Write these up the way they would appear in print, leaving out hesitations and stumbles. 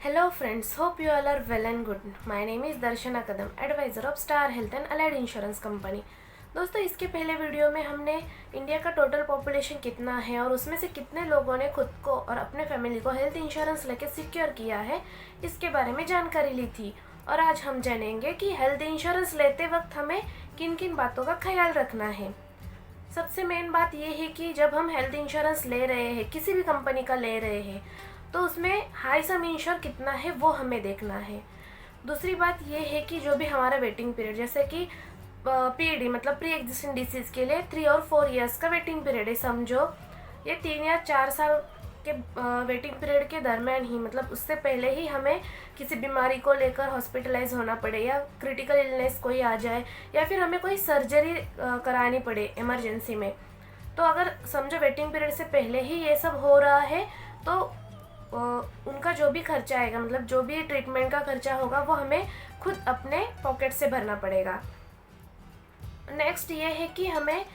Hello friends, hope you all are well and good. My name is Darshana Kadam, advisor of Star Health and Allied Insurance Company. दोस्तों, इसके पहले video में हमने India का total population कितना है और उसमें से कितने लोगों ने खुद को और अपने फैमिली को हेल्थ इंश्योरेंस लेके सिक्योर किया है, इसके बारे में जानकारी ली थी। और आज हम जानेंगे कि हेल्थ इंश्योरेंस लेते वक्त हमें किन किन बातों का ख्याल रखना है। सबसे मेन बात यह है कि जब हम हेल्थ इंश्योरेंस ले रहे हैं, किसी भी कंपनी का ले रहे हैं, तो उसमें हाई सम इंश्योर कितना है वो हमें देखना है। दूसरी बात ये है कि जो भी हमारा वेटिंग पीरियड, जैसे कि पीडी मतलब प्री एग्जिस्टिंग डिसीज़ के लिए 3 और 4 ईयर्स का वेटिंग पीरियड है। समझो ये 3 या 4 साल के वेटिंग पीरियड के दरमियान ही, मतलब उससे पहले ही हमें किसी बीमारी को लेकर हॉस्पिटलाइज होना पड़े या क्रिटिकल इलनेस कोई आ जाए या फिर हमें कोई सर्जरी करानी पड़े इमरजेंसी में, तो अगर समझो वेटिंग पीरियड से पहले ही ये सब हो रहा है तो उनका जो भी खर्चा आएगा, मतलब जो भी ट्रीटमेंट का खर्चा होगा, वो हमें खुद अपने पॉकेट से भरना पड़ेगा। नेक्स्ट ये है कि हमें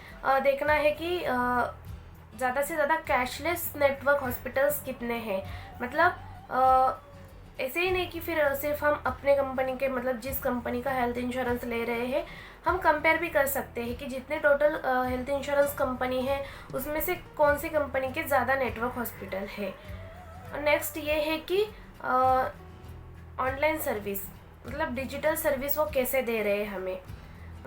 देखना है कि ज़्यादा से ज़्यादा कैशलेस नेटवर्क हॉस्पिटल्स कितने हैं। मतलब ऐसे ही नहीं कि फिर सिर्फ हम अपने कंपनी के, मतलब जिस कंपनी का हेल्थ इंश्योरेंस ले रहे हैं, हम कंपेयर भी कर सकते हैं कि जितने टोटल हेल्थ इंश्योरेंस कंपनी है उसमें से कौन सी कंपनी के ज़्यादा नेटवर्क हॉस्पिटल है। नेक्स्ट ये है कि ऑनलाइन सर्विस, मतलब डिजिटल सर्विस वो कैसे दे रहे हैं हमें,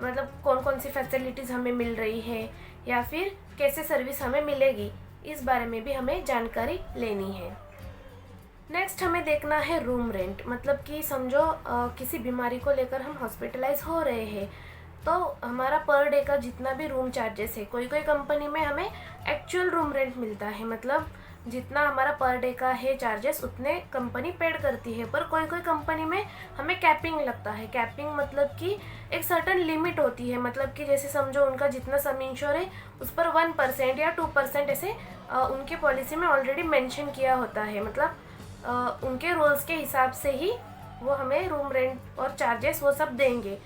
मतलब कौन कौन सी फैसिलिटीज़ हमें मिल रही है या फिर कैसे सर्विस हमें मिलेगी, इस बारे में भी हमें जानकारी लेनी है। नेक्स्ट हमें देखना है रूम रेंट, मतलब कि समझो किसी बीमारी को लेकर हम हॉस्पिटलाइज हो रहे हैं तो हमारा पर डे का जितना भी रूम चार्जेस है, कोई कोई कंपनी में हमें एक्चुअल रूम रेंट मिलता है, मतलब जितना हमारा पर डे का है चार्जेस उतने कंपनी पेड करती है। पर कोई कोई कंपनी में हमें कैपिंग लगता है। कैपिंग मतलब कि एक सर्टन लिमिट होती है, मतलब कि जैसे समझो उनका जितना सम इंश्योर है उस पर 1% या 2% ऐसे उनके पॉलिसी में ऑलरेडी मेंशन किया होता है। मतलब उनके रूल्स के हिसाब से ही वो हमें रूम रेंट और चार्जेस वो सब देंगे।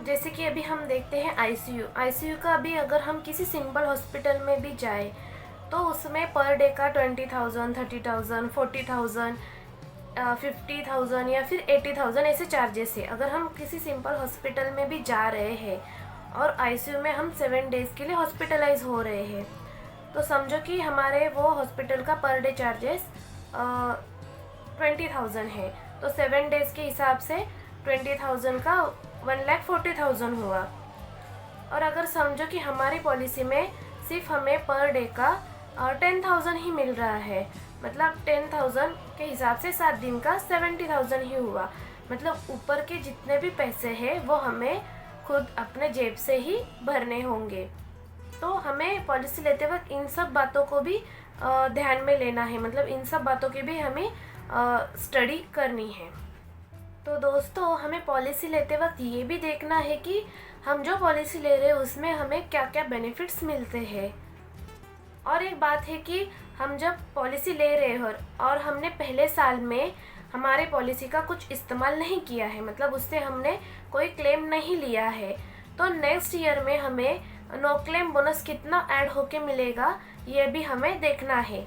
जैसे कि अभी हम देखते हैं आईसीयू का, अभी अगर हम किसी सिंपल हॉस्पिटल में भी जाए तो उसमें पर डे का 20,000, 30,000, 40,000, 50,000 या फिर 80,000 ऐसे चार्जेस है। अगर हम किसी सिंपल हॉस्पिटल में भी जा रहे हैं और आईसीयू में हम 7 डेज़ के लिए हॉस्पिटलाइज हो रहे हैं, तो समझो कि हमारे वो हॉस्पिटल का पर डे चार्जेस 20,000 है, तो 7 डेज़ के हिसाब से 20,000 का 1,40,000 हुआ। और अगर समझो कि हमारी पॉलिसी में सिर्फ हमें पर डे का 10,000 ही मिल रहा है, मतलब 10,000 के हिसाब से 7 दिन का 70,000 ही हुआ। मतलब ऊपर के जितने भी पैसे हैं वो हमें खुद अपने जेब से ही भरने होंगे। तो हमें पॉलिसी लेते वक्त इन सब बातों को भी ध्यान में लेना है, मतलब इन सब बातों की भी हमें स्टडी करनी है। तो दोस्तों, हमें पॉलिसी लेते वक्त ये भी देखना है कि हम जो पॉलिसी ले रहे हैं उसमें हमें क्या क्या बेनिफिट्स मिलते हैं। और एक बात है कि हम जब पॉलिसी ले रहे हैं और हमने पहले साल में हमारे पॉलिसी का कुछ इस्तेमाल नहीं किया है, मतलब उससे हमने कोई क्लेम नहीं लिया है, तो नेक्स्ट ईयर में हमें नो क्लेम बोनस कितना ऐड होके मिलेगा ये भी हमें देखना है।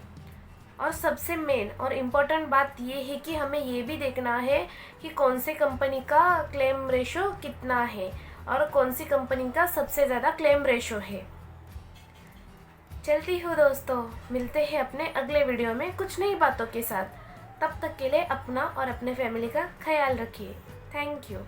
और सबसे मेन और इम्पोर्टेंट बात ये है कि हमें ये भी देखना है कि कौन सी कंपनी का क्लेम रेशो कितना है और कौन सी कंपनी का सबसे ज़्यादा क्लेम रेशो है। चलती हूँ दोस्तों, मिलते हैं अपने अगले वीडियो में कुछ नई बातों के साथ। तब तक के लिए अपना और अपने फैमिली का ख्याल रखिए। Thank you.